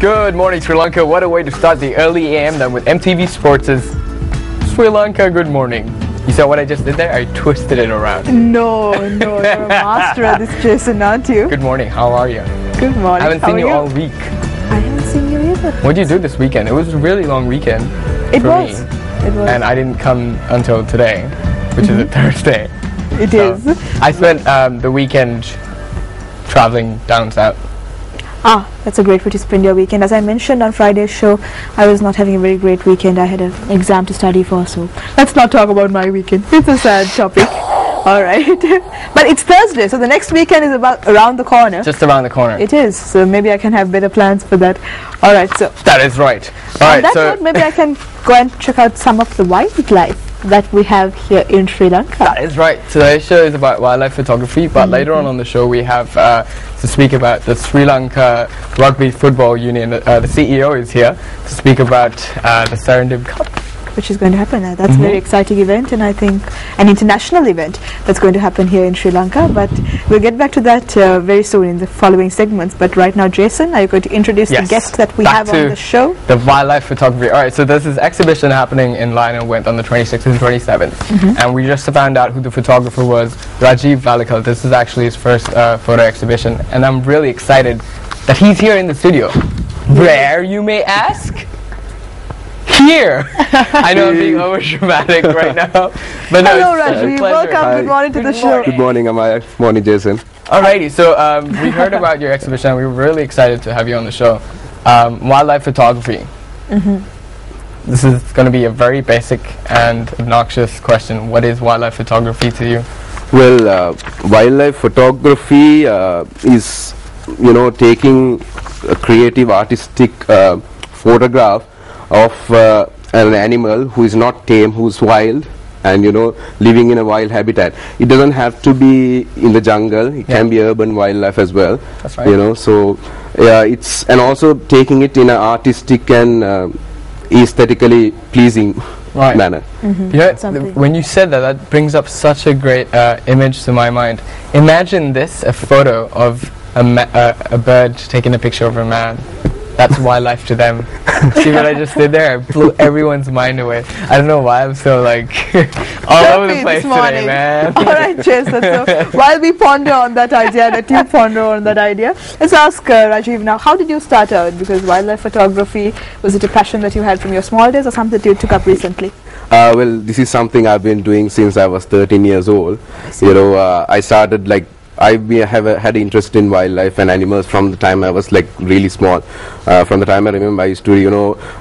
Good morning, Sri Lanka. What a way to start the early AM then with MTV Sports' Sri Lanka Good Morning. You saw what I just did there? I twisted it around. No, you're a master at this, Jason, aren't you? Good morning. How are you? Good morning. I haven't seen you all week. I haven't seen you either. What did you do this weekend? It was a really long weekend It for was. me. It was. And I didn't come until today, which is a Thursday. It is. I spent the weekend traveling down south. Ah, that's a great way to spend your weekend. As I mentioned on Friday's show, I was not having a very great weekend. I had an exam to study for, so let's not talk about my weekend. It's a sad topic. All right. But it's Thursday, so the next weekend is about around the corner. Just around the corner. It is, so maybe I can have better plans for that. All right, so That is right. All on right, that so note, maybe I can go and check out some of the wildlife that we have here in Sri Lanka. that is right. Today's show is about wildlife photography, but later on the show we have to speak about the Sri Lanka Rugby Football Union. The CEO is here to speak about the Serendip Cup. Which is going to happen. That's a very exciting event, and I think an international event that's going to happen here in Sri Lanka. But we'll get back to that very soon in the following segments. But right now, Jason, are you going to introduce the guest that we have on the show? The wildlife photography. All right, so there's this exhibition happening in Lionel Went on the 26th and 27th, and we just found out who the photographer was, Rajiv Valikal. This is actually his first photo exhibition, and I'm really excited that he's here in the studio. Where, you may ask? Here! I know I'm being over dramatic right now. But no, Hello, it's a Rajiv. pleasure. Welcome. Good morning to the show. Good morning, Amaya. Morning, Jason. Alrighty, so we heard about your exhibition and we were really excited to have you on the show. Wildlife photography. This is going to be a very basic and obnoxious question. What is wildlife photography to you? Well, wildlife photography is, taking a creative, artistic photograph of an animal who is not tame, who's wild, and living in a wild habitat. It doesn't have to be in the jungle. It can be urban wildlife as well. That's right. So it's, and also taking it in an artistic and aesthetically pleasing manner. When you said that, that brings up such a great image to my mind. Imagine this, a photo of a bird taking a picture of a man. That's wildlife to them. See what I just did there? I blew everyone's mind away. I don't know why I'm so all over the place today, man. All right, Jason. So while we ponder on that idea, let you ponder on that idea, let's ask Rajiv now, how did you start out? Because wildlife photography, was it a passion that you had from your small days or something that you took up recently? Well, this is something I've been doing since I was 13 years old. I started I have had interest in wildlife and animals from the time I was really small. From the time I remember, I used to,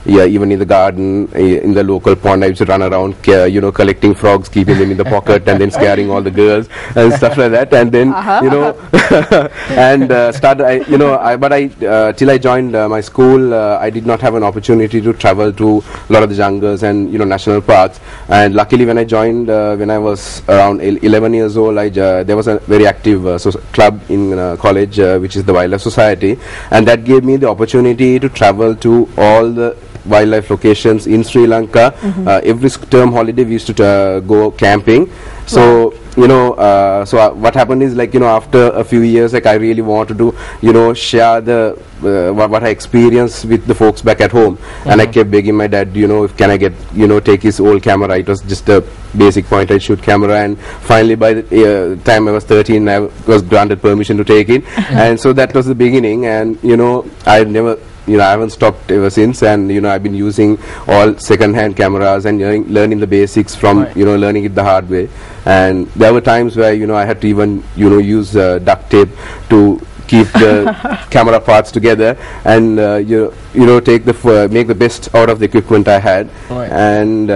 even in the garden, in the local pond, I used to run around, collecting frogs, keeping them in the pocket, and then scaring all the girls and stuff like that. And then, and started, till I joined my school, I did not have an opportunity to travel to a lot of the jungles and national parks. And luckily, when I joined, when I was around 11 years old, there was a very active club in college, which is the Wildlife Society, and that gave me the opportunity to travel to all the wildlife locations in Sri Lanka. Every term holiday we used to go camping. So so what happened is after a few years, I really wanted to share the what I experienced with the folks back at home. And I kept begging my dad, if can I get take his old camera. It was just a basic point and shoot camera, and finally by the time I was 13, I was granted permission to take it. And so that was the beginning, and I never I haven't stopped ever since, and I've been using all second-hand cameras and learning the basics from learning it the hard way. And there were times where I had to even use duct tape to keep the camera parts together, and take make the best out of the equipment I had. And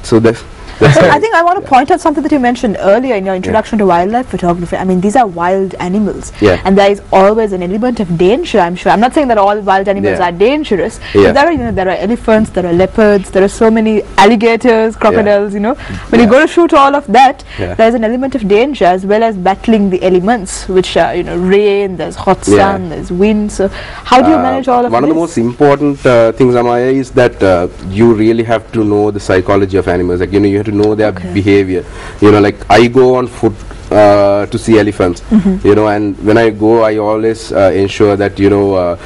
so that's I think I want to point out something that you mentioned earlier in your introduction to wildlife photography. I mean, these are wild animals, and there is always an element of danger, I'm sure. I'm not saying that all wild animals are dangerous, but there are elephants, there are leopards, there are so many alligators, crocodiles, When you go to shoot all of that, there is an element of danger as well as battling the elements, which are, rain, there's hot sun, there's wind. So how do you manage all of One this? of the most important things, Amaya, is that you really have to know the psychology of animals. You have to know their behavior. I go on foot to see elephants, you know, and when I go, I always ensure that, you know,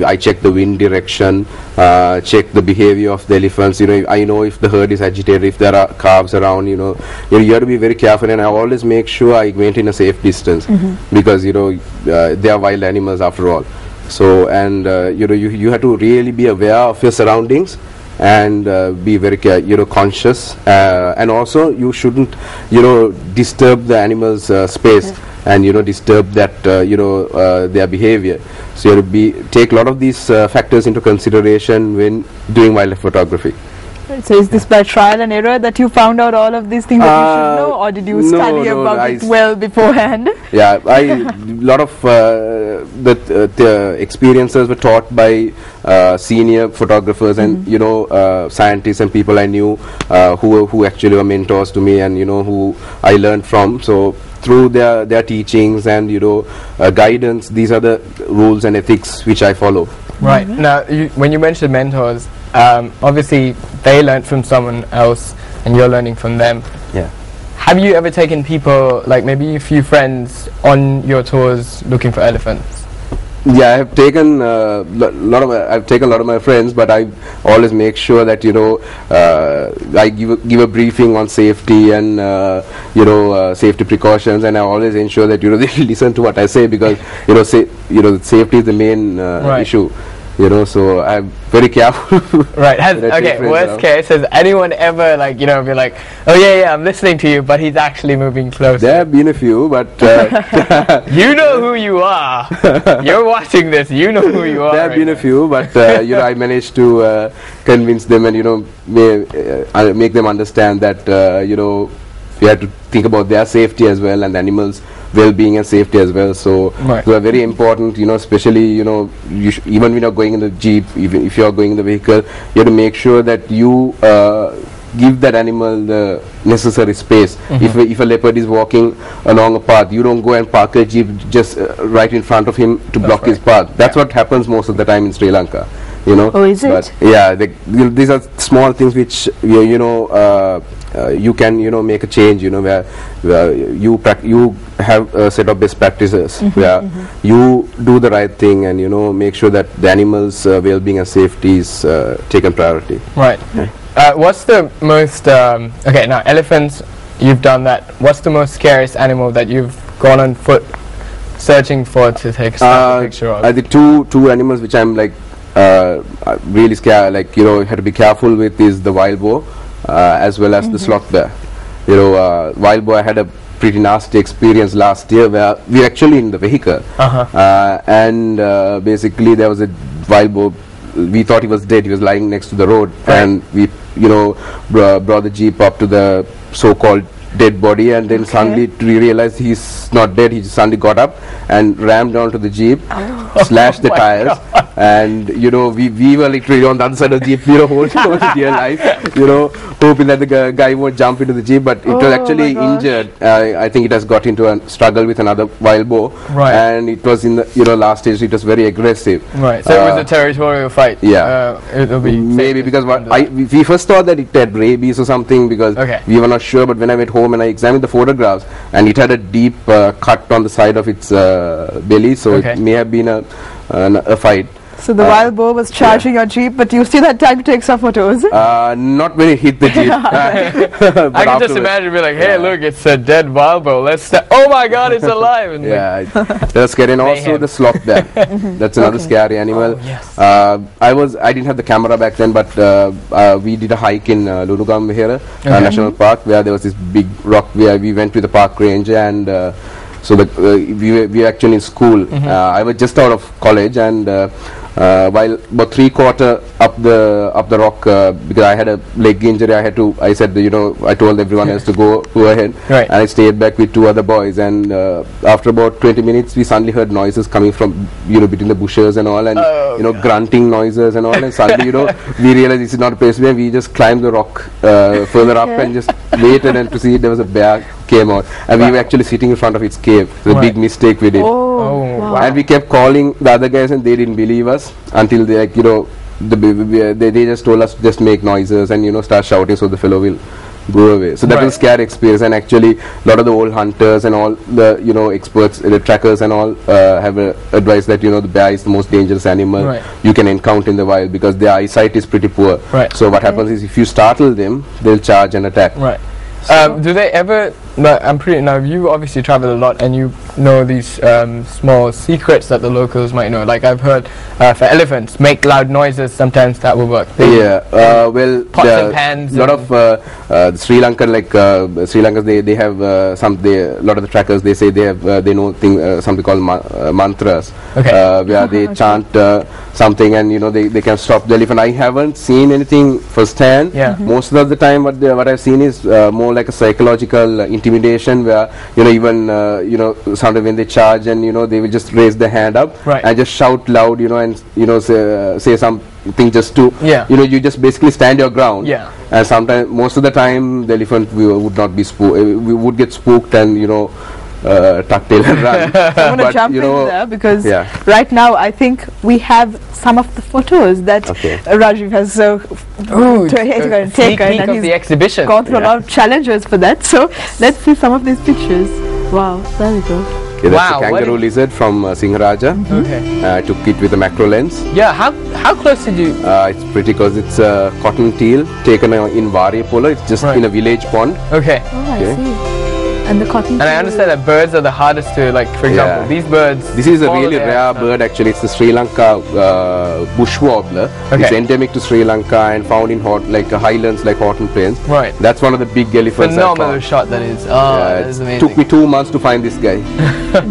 I check the wind direction, check the behavior of the elephants. You know, I know if the herd is agitated, if there are calves around, you know, you have to be very careful, and I always make sure I maintain a safe distance, because, you know, they are wild animals after all. So, and you know, you have to really be aware of your surroundings, and be very conscious, and also you shouldn't, you know, disturb the animals' space, and, you know, disturb that their behavior. So you have to take a lot of these factors into consideration when doing wildlife photography. So is this by trial and error that you found out all of these things that you should know, or did you study about it well beforehand? Yeah, a lot of the experiences were taught by senior photographers and, you know, scientists and people I knew who actually were mentors to me, and, you know, who I learned from. So through their teachings and, you know, guidance, these are the rules and ethics which I follow. Right. Now, when you mentioned mentors, obviously they learned from someone else and you're learning from them. Yeah. Have you ever taken people, like maybe a few friends, on your tours looking for elephants? Yeah, I have taken a lot of my friends, but I always make sure that, you know, I give a briefing on safety and you know, safety precautions, and I always ensure that, you know, they listen to what I say, because, you know, safety is the main issue. You know, so I'm very careful. Right. Okay, worst case, has anyone ever, like, you know, be like, oh yeah, I'm listening to you, but he's actually moving closer? There have been a few, but you know who you are. You're watching this, you know who you are. There have been a few, but you know, I managed to convince them, and, you know, make them understand that, you know, we have to think about their safety as well, and animals' well-being and safety as well. So they are very important, you know, especially, you know, even when you're going in the jeep, even if you're going in the vehicle, you have to make sure that you give that animal the necessary space. If a leopard is walking along a path, you don't go and park a jeep just right in front of him to block his path. That's what happens most of the time in Sri Lanka, you know. Oh, is it? Yeah, these are small things which, you know, you can, you know, make a change, you know, where you have a set of best practices, where you do the right thing, and, you know, make sure that the animals' well-being and safety is taken priority. Right. What's the most okay, now elephants, you've done that. What's the most scariest animal that you've gone on foot searching for to take a picture of? The two animals which I'm like really scared, like, you know, had to be careful with, is the wild boar as well as the sloth bear. You know, wild boar, I had a pretty nasty experience last year where we were actually in the vehicle, and basically there was a wild boar. We thought he was dead. He was lying next to the road, and we, you know, brought the jeep up to the so-called dead body, and then suddenly we realized he's not dead. He just suddenly got up and rammed onto the jeep, slashed the tires, and, you know, we were literally on the other side of the jeep, you know, holding on to dear life, you know, hoping that the guy won't jump into the jeep, but it was actually injured. I think it has got into a struggle with another wild boar, and it was in the, you know, last stage. It was very aggressive. Right. So it was a territorial fight. Yeah. It'll be maybe because we first thought that it had rabies or something, because we were not sure, but when I went home and I examined the photographs, and it had a deep cut on the side of its belly, so it may have been a fight. So the wild boar was charging your jeep, but you still had time to take some photos? Not when it hit the jeep. I can just imagine being like, hey, look, it's a dead wild boar. Let's oh my God, it's alive. And that's scary. And also the sloth bear. That's another scary animal. Oh, yes. I didn't have the camera back then, but we did a hike in Lunugam Vihara National Park, where there was this big rock where we went with the park ranger, and so we were actually in school. I was just out of college, and while about 3/4 up the rock, because I had a leg injury, I said, you know, I told everyone else to go ahead, and I stayed back with two other boys, and after about 20 minutes we suddenly heard noises coming from, you know, between the bushes and all, and you know, grunting noises and all, and suddenly, you know, we realized this is not a place where we just climbed the rock further up and just waited, and to see there was a bear came out, and we were actually sitting in front of its cave. It was a big mistake we did. Wow. And we kept calling the other guys, and they didn't believe us until they, like, you know, they just told us to just make noises and, you know, start shouting so the fellow will go away. So that was a scary experience, and actually a lot of the old hunters and all the experts, the trackers and all have advised that the bear is the most dangerous animal you can encounter in the wild, because their eyesight is pretty poor. So what happens is, if you startle them, they'll charge and attack. Do they ever, now you obviously travel a lot and you know these small secrets that the locals might know. Like I've heard for elephants, make loud noises, sometimes that will work. Well, pots and pans. A lot of Sri Lankan, Sri Lankans, they have a lot of the trackers, they say they have they know something called mantras, where they chant something, and they can stop the elephant. I haven't seen anything firsthand. Most of the time what I've seen is more like a psychological intimidation, where even sometimes when they charge, and they will just raise their hand up and just shout loud, and say something just to you just basically stand your ground. And sometimes, most of the time, the elephant would not be we would get spooked and tuck tail and run. I'm going to jump in there, because right now I think we have some of the photos that Rajiv has taken, and he's the exhibition. Gone through a lot of challenges for that. So let's see some of these pictures. Wow, there we go. That's a kangaroo lizard from Singharaja. I took it with a macro lens. How close did you? It's pretty close. It's a cotton teal taken in Varyapola. It's just in a village pond. I see. And the cotton. And I understand that birds are the hardest to, for example, these birds. This is a really rare bird actually. It's the Sri Lanka bush warbler. It's endemic to Sri Lanka and found in highlands like Horton Plains. That's one of the big elephants. Phenomenal shot that is. That is amazing. It took me 2 months to find this guy.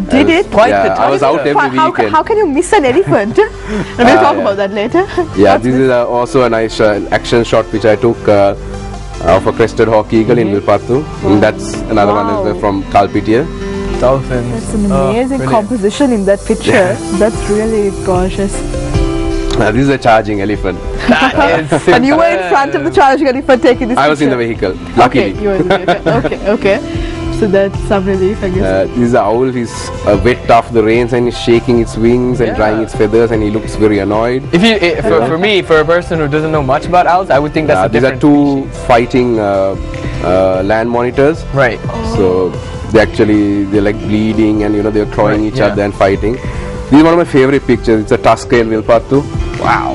Did it? Quite the time. I was out every weekend. How can you miss an elephant? We'll talk about that later. This is also a nice action shot which I took of a crested hawk eagle in Vilpattu. And that's another one from Kalpitia. Dolphins. That's an amazing composition in that picture. That's really gorgeous. This is a charging elephant. And you were in front of the charging elephant taking this picture? I was in the vehicle, luckily. Okay, you were in the vehicle. Okay. So that's some relief, I guess. This is the owl. He's wet after the rains and he's shaking its wings and drying its feathers, and he looks very annoyed. For me, for a person who doesn't know much about owls, I would think that's a different These are two fighting land monitors. So they're bleeding, and they're clawing each other and fighting. This is one of my favorite pictures. It's a tusker in Vilpattu. Wow.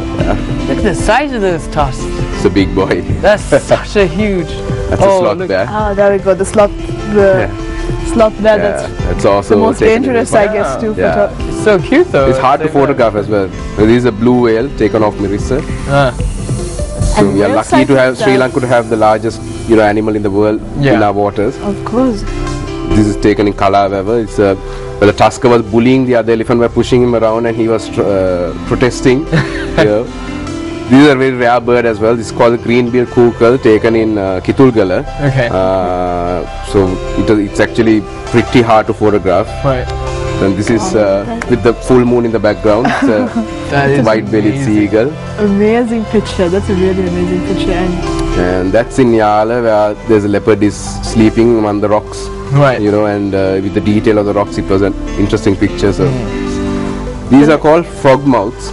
Look at the size of those tusks. It's a big boy. That's such a huge. That's a sloth bear. There we go. The sloth bear. That's also the most dangerous, I guess, too. It's so cute though. It's hard to photograph as well. This is a blue whale taken off Mirissa. So we are lucky to have Sri Lanka to have the largest animal in the world in our waters. Of course. This is taken in Kalaweva. It's the tusker was bullying the other elephant by pushing him around, and he was protesting. These are very rare bird as well. This is called the green-billed kukal, taken in Kitulgala. So it's actually pretty hard to photograph. And this is with the full moon in the background. It's a white-bellied sea eagle. Amazing picture. That's a really amazing picture. And that's in Yala, where there's a leopard is sleeping among the rocks. And with the detail of the rocks, it was an interesting picture. So these are called frog mouths.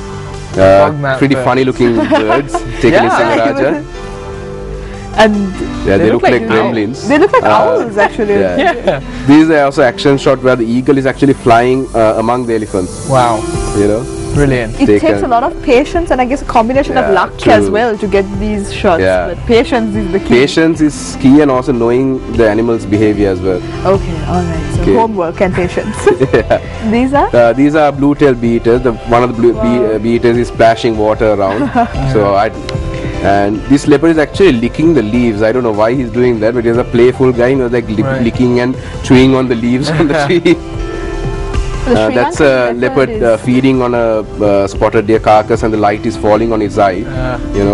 Pretty funny looking birds taken in Singharaja. And they look like gremlins. They look like owls actually. These are also action shot where the eagle is actually flying among the elephants. Wow. Brilliant. It takes a lot of patience and I guess a combination of luck as well to get these shots. But patience is the key. Patience is key, and also knowing the animal's behavior as well. Okay, alright. So homework and patience. These are blue-tailed bee-eaters. One of the bee-eaters is splashing water around. And this leopard is actually licking the leaves. I don't know why he's doing that, but he's a playful guy. Licking and chewing on the leaves on the tree. That's a leopard feeding on a spotted deer carcass, and the light is falling on its eye.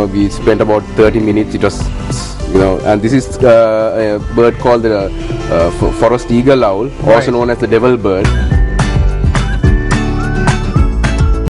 We spent about 30 minutes. It was, and this is a bird called the forest eagle owl, also known as the devil bird.